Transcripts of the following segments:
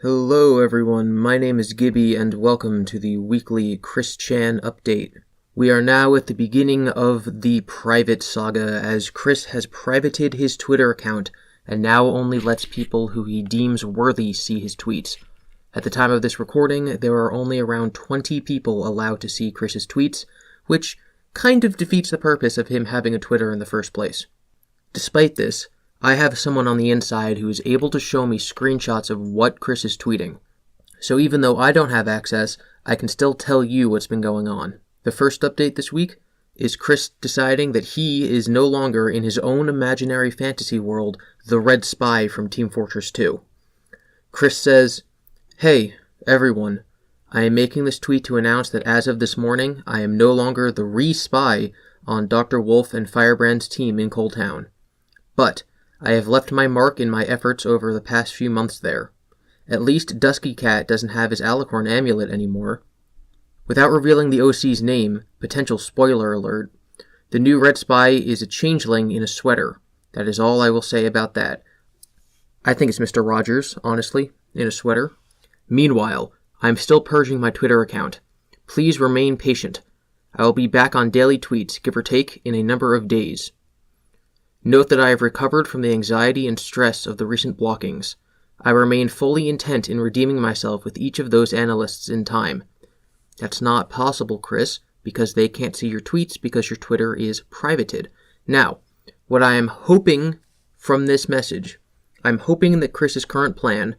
Hello everyone, my name is GiBi and welcome to the weekly Chris Chan update. We are now at the beginning of the private saga as Chris has privated his Twitter account and now only lets people who he deems worthy see his tweets. At the time of this recording, there are only around 20 people allowed to see Chris's tweets, which kind of defeats the purpose of him having a Twitter in the first place. Despite this, I have someone on the inside who is able to show me screenshots of what Chris is tweeting. So even though I don't have access, I can still tell you what's been going on. The first update this week is Chris deciding that he is no longer in his own imaginary fantasy world, the Red Spy from Team Fortress 2. Chris says, "Hey, everyone, I am making this tweet to announce that as of this morning, I am no longer the re-spy on Dr. Wolf and Firebrand's team in Cold Town. But I have left my mark in my efforts over the past few months there. At least Dusky Cat doesn't have his Alicorn amulet anymore." Without revealing the OC's name, potential spoiler alert, the new Red Spy is a changeling in a sweater. That is all I will say about that. I think it's Mr. Rogers, honestly, in a sweater. Meanwhile, I'm still purging my Twitter account. Please remain patient. I will be back on daily tweets, give or take, in a number of days. Note that I have recovered from the anxiety and stress of the recent blockings. I remain fully intent in redeeming myself with each of those analysts in time. That's not possible, Chris, because they can't see your tweets because your Twitter is privated. Now, what I am hoping from this message, I'm hoping that Chris's current plan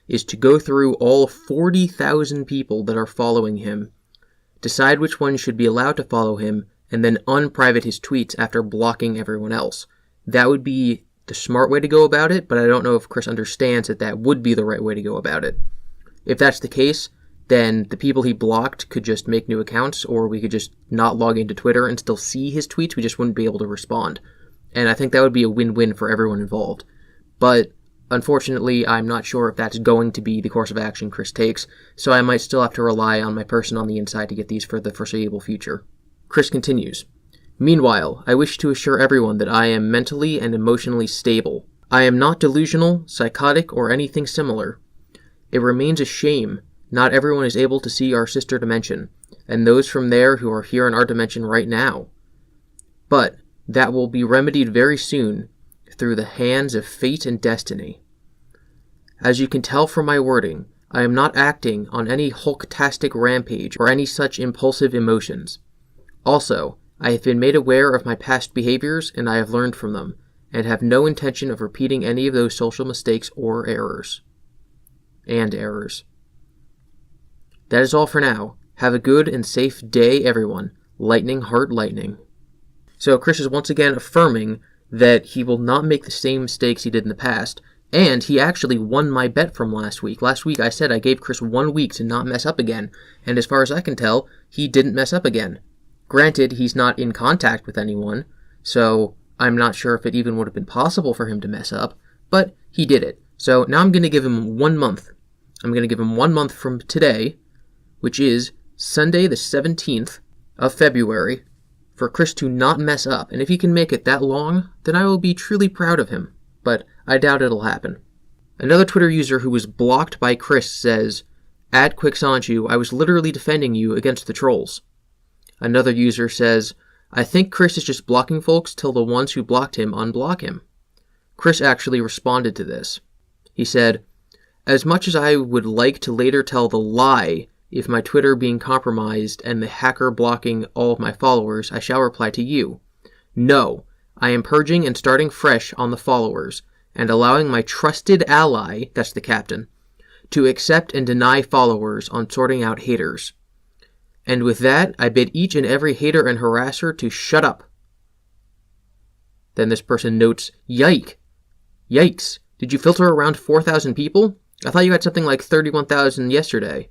is to go through all 40,000 people that are following him, decide which ones should be allowed to follow him, and then unprivate his tweets after blocking everyone else. That would be the smart way to go about it, but I don't know if Chris understands that that would be the right way to go about it. If that's the case, then the people he blocked could just make new accounts, or we could just not log into Twitter and still see his tweets, we just wouldn't be able to respond. And I think that would be a win-win for everyone involved. But unfortunately, I'm not sure if that's going to be the course of action Chris takes, so I might still have to rely on my person on the inside to get these for the foreseeable future. Chris continues. Meanwhile, I wish to assure everyone that I am mentally and emotionally stable. I am not delusional, psychotic, or anything similar. It remains a shame not everyone is able to see our sister dimension, and those from there who are here in our dimension right now. But that will be remedied very soon through the hands of fate and destiny. As you can tell from my wording, I am not acting on any Hulktastic rampage or any such impulsive emotions. Also, I have been made aware of my past behaviors, and I have learned from them, and have no intention of repeating any of those social mistakes or errors. That is all for now. Have a good and safe day, everyone. Lightning Heart Lightning. So Chris is once again affirming that he will not make the same mistakes he did in the past, and he actually won my bet from last week. Last week I said I gave Chris 1 week to not mess up again, and as far as I can tell, he didn't mess up again. Granted, he's not in contact with anyone, so I'm not sure if it even would have been possible for him to mess up, but he did it. So now I'm going to give him 1 month. I'm going to give him 1 month from today, which is Sunday the 17th of February, for Chris to not mess up. And if he can make it that long, then I will be truly proud of him. But I doubt it'll happen. Another Twitter user who was blocked by Chris says, @QuickSanchu, I was literally defending you against the trolls. Another user says, I think Chris is just blocking folks till the ones who blocked him unblock him. Chris actually responded to this. He said, as much as I would like to later tell the lie if my Twitter being compromised and the hacker blocking all of my followers, I shall reply to you. No, I am purging and starting fresh on the followers and allowing my trusted ally, that's the captain, to accept and deny followers on sorting out haters. And with that, I bid each and every hater and harasser to shut up. Then this person notes, Yikes, did you filter around 4,000 people? I thought you had something like 31,000 yesterday.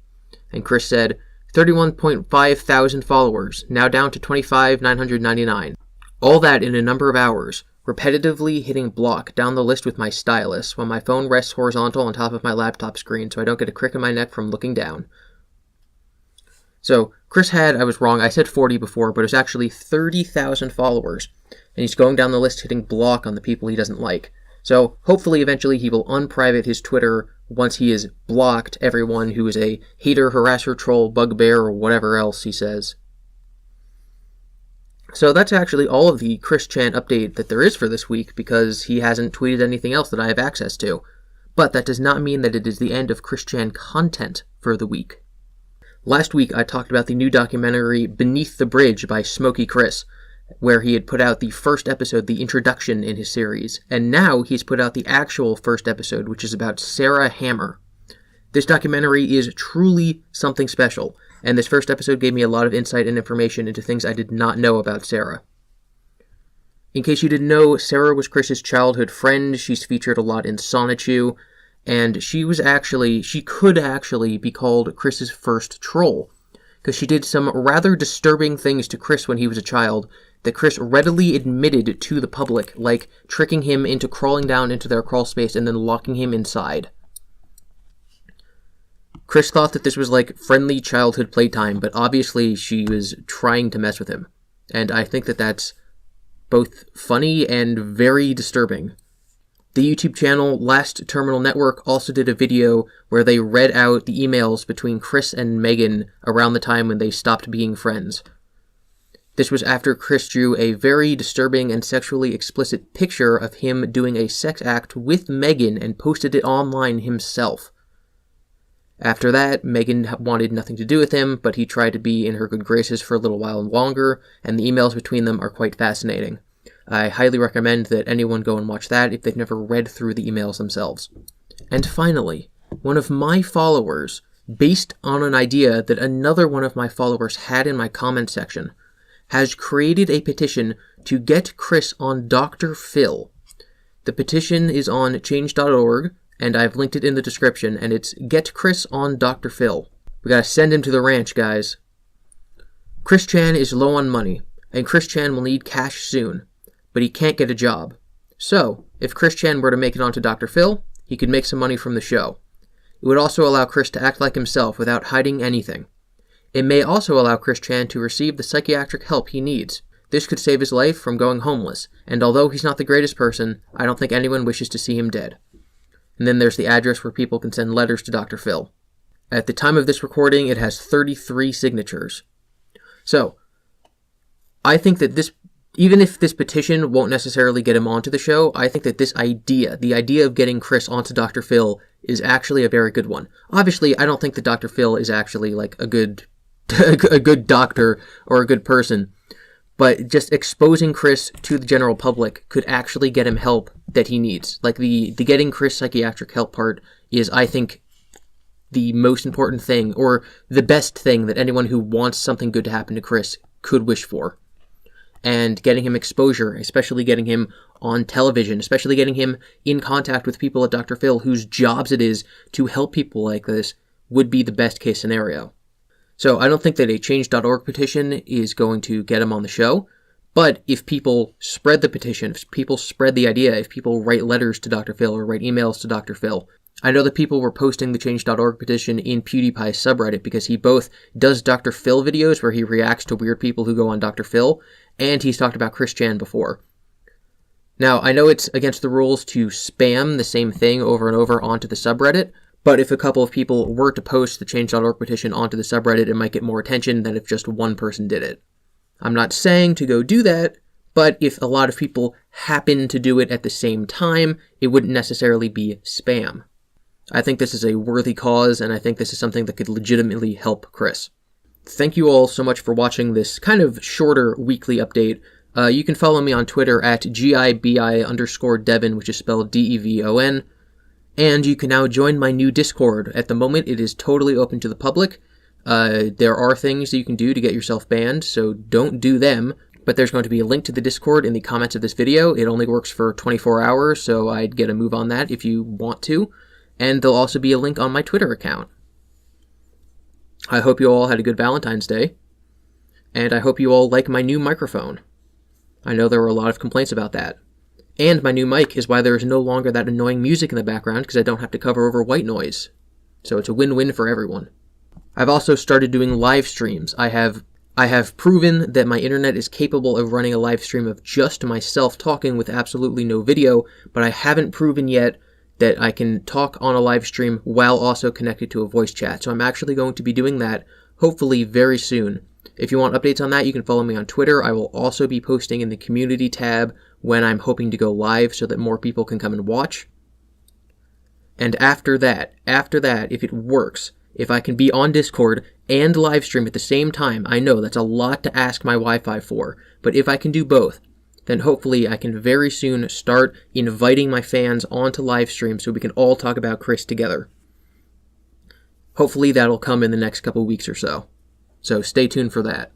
And Chris said, 31.5 thousand followers, now down to 25,999. All that in a number of hours, repetitively hitting block down the list with my stylus while my phone rests horizontal on top of my laptop screen so I don't get a crick in my neck from looking down. So Chris I was wrong, I said 40 before, but it was actually 30,000 followers. And he's going down the list hitting block on the people he doesn't like. So hopefully eventually he will unprivate his Twitter once he has blocked everyone who is a hater, harasser, troll, bugbear, or whatever else he says. So that's actually all of the Chris Chan update that there is for this week, because he hasn't tweeted anything else that I have access to. But that does not mean that it is the end of Chris Chan content for the week. Last week I talked about the new documentary Beneath the Bridge by Smokey Chris, where he had put out the first episode, the introduction in his series, and now he's put out the actual first episode, which is about Sarah Hammer. This documentary is truly something special, and this first episode gave me a lot of insight and information into things I did not know about Sarah. In case you didn't know, Sarah was Chris's childhood friend. She's featured a lot in Sonichu, and she could actually be called Chris's first troll, because she did some rather disturbing things to Chris when he was a child that Chris readily admitted to the public, like tricking him into crawling down into their crawl space and then locking him inside. Chris thought that this was like friendly childhood playtime, but obviously she was trying to mess with him. And I think that that's both funny and very disturbing. The YouTube channel Last Terminal Network also did a video where they read out the emails between Chris and Megan around the time when they stopped being friends. This was after Chris drew a very disturbing and sexually explicit picture of him doing a sex act with Megan and posted it online himself. After that, Megan wanted nothing to do with him, but he tried to be in her good graces for a little while longer, and the emails between them are quite fascinating. I highly recommend that anyone go and watch that if they've never read through the emails themselves. And finally, one of my followers, based on an idea that another one of my followers had in my comment section, has created a petition to get Chris on Dr. Phil. The petition is on change.org, and I've linked it in the description, and it's Get Chris on Dr. Phil. We gotta send him to the ranch, guys. Chris Chan is low on money, and Chris Chan will need cash soon, but he can't get a job. So, if Chris Chan were to make it onto Dr. Phil, he could make some money from the show. It would also allow Chris to act like himself without hiding anything. It may also allow Chris Chan to receive the psychiatric help he needs. This could save his life from going homeless, and although he's not the greatest person, I don't think anyone wishes to see him dead. And then there's the address where people can send letters to Dr. Phil. At the time of this recording, it has 33 signatures. So, I think that even if this petition won't necessarily get him onto the show, I think that the idea of getting Chris onto Dr. Phil is actually a very good one. Obviously, I don't think that Dr. Phil is actually like a good doctor or a good person, but just exposing Chris to the general public could actually get him help that he needs. Like the getting Chris psychiatric help part is, I think, the most important thing, or the best thing that anyone who wants something good to happen to Chris could wish for. And getting him exposure, especially getting him on television, especially getting him in contact with people at Dr. Phil whose jobs it is to help people like this, would be the best case scenario. So I don't think that a change.org petition is going to get him on the show, but if people spread the petition, if people spread the idea, if people write letters to Dr. Phil or write emails to Dr. Phil, I know that people were posting the change.org petition in Pewdiepie's subreddit because he both does Dr. Phil videos where he reacts to weird people who go on Dr. Phil, and he's talked about Chris Chan before. Now, I know it's against the rules to spam the same thing over and over onto the subreddit, but if a couple of people were to post the change.org petition onto the subreddit, it might get more attention than if just one person did it. I'm not saying to go do that, but if a lot of people happen to do it at the same time, it wouldn't necessarily be spam. I think this is a worthy cause, and I think this is something that could legitimately help Chris. Thank you all so much for watching this kind of shorter weekly update. You can follow me on Twitter at GiBi_Devon, which is spelled Devon. And you can now join my new Discord. At the moment, it is totally open to the public. There are things that you can do to get yourself banned, so don't do them. But there's going to be a link to the Discord in the comments of this video. It only works for 24 hours, so I'd get a move on that if you want to. And there'll also be a link on my Twitter account. I hope you all had a good Valentine's Day. And I hope you all like my new microphone. I know there were a lot of complaints about that. And my new mic is why there is no longer that annoying music in the background, because I don't have to cover over white noise. So it's a win-win for everyone. I've also started doing live streams. I have I have proven that my internet is capable of running a live stream of just myself talking with absolutely no video, but I haven't proven yet that I can talk on a live stream while also connected to a voice chat. So I'm actually going to be doing that hopefully very soon. If you want updates on that, you can follow me on Twitter. I will also be posting in the community tab when I'm hoping to go live so that more people can come and watch. And after that, if it works, if I can be on Discord and live stream at the same time, I know that's a lot to ask my Wi-Fi for, but if I can do both, then hopefully I can very soon start inviting my fans onto live stream so we can all talk about Chris together. Hopefully that'll come in the next couple weeks or so. So stay tuned for that.